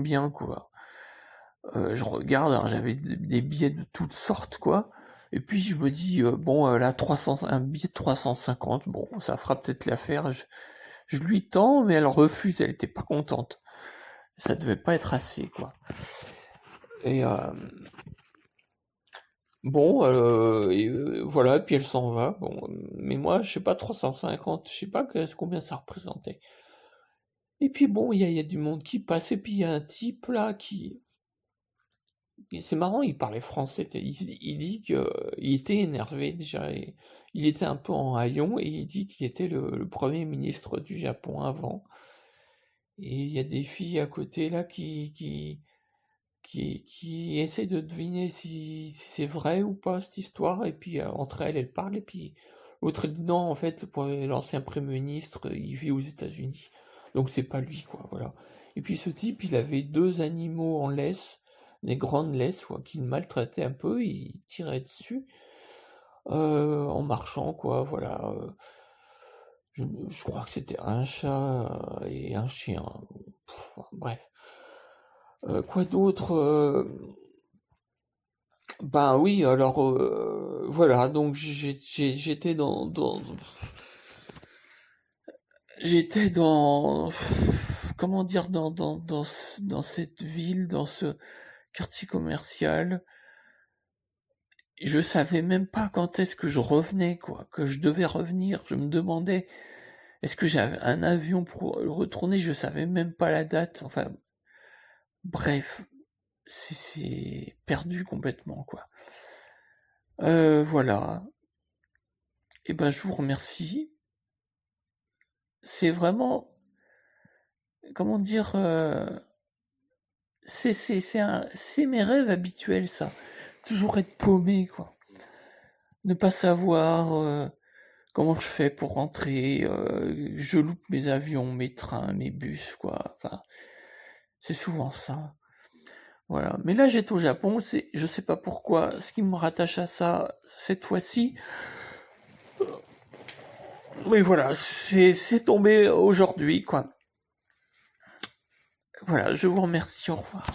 bien, quoi. Je regarde, alors j'avais des billets de toutes sortes, quoi. Et puis je me dis, bon, là, 300, un billet de 350, bon, ça fera peut-être l'affaire. Je lui tends, mais elle refuse, elle était pas contente. Ça devait pas être assez, quoi. Et bon, voilà, puis elle s'en va. Bon, mais moi, je sais pas, 350, je sais pas combien ça représentait. Et puis bon, il y a du monde qui passe, et puis il y a un type là c'est marrant, il parlait français. Il dit qu'il était énervé déjà, et il était un peu en haillons, et il dit qu'il était le Premier ministre du Japon avant. Et il y a des filles à côté là qui essaient de deviner si c'est vrai ou pas cette histoire, et puis entre elles parlent, et puis l'autre elle dit non, en fait, l'ancien Premier ministre, il vit aux États-Unis, donc c'est pas lui, quoi, voilà. Et puis ce type, il avait deux animaux en laisse, des grandes laisses, quoi, qu'il maltraitait un peu, il tirait dessus, en marchant, quoi, voilà. Je crois que c'était un chat et un chien. Bref. Quoi d'autre? Ben oui, alors voilà, donc j'étais dans comment dire, dans cette ville, dans ce quartier commercial. Je savais même pas quand est-ce que je revenais, quoi, que je devais revenir. Je me demandais, est-ce que j'avais un avion pour retourner? Je savais même pas la date. Enfin, bref, c'est perdu complètement, quoi. Voilà. Et ben, je vous remercie. C'est vraiment, comment dire, c'est mes rêves habituels, ça. Toujours être paumé, quoi. Ne pas savoir comment je fais pour rentrer. Je loupe mes avions, mes trains, mes bus, quoi. Enfin, c'est souvent ça. Voilà. Mais là, j'étais au Japon. Je sais pas pourquoi. Ce qui me rattache à ça cette fois-ci. Mais voilà, c'est tombé aujourd'hui, quoi. Voilà. Je vous remercie. Au revoir.